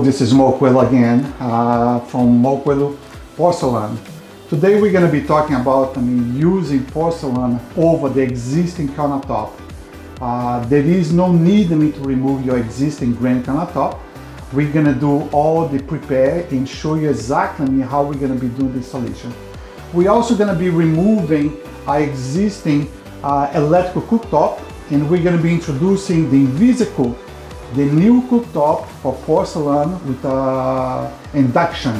this is Moquel again from Moquel Porcelain. Today we're going to be talking about using porcelain over the existing countertop. There is no need to remove your existing granite countertop. We're going to do all the prepare and show you exactly how we're going to be doing the installation. We're also going to be removing our existing electrical cooktop, and we're going to be introducing the Invisicook, the new cooktop for porcelain with induction.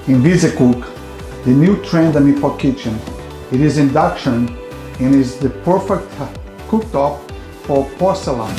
Invisicook, the new trend for kitchen. It is induction and is the perfect cooktop for porcelain.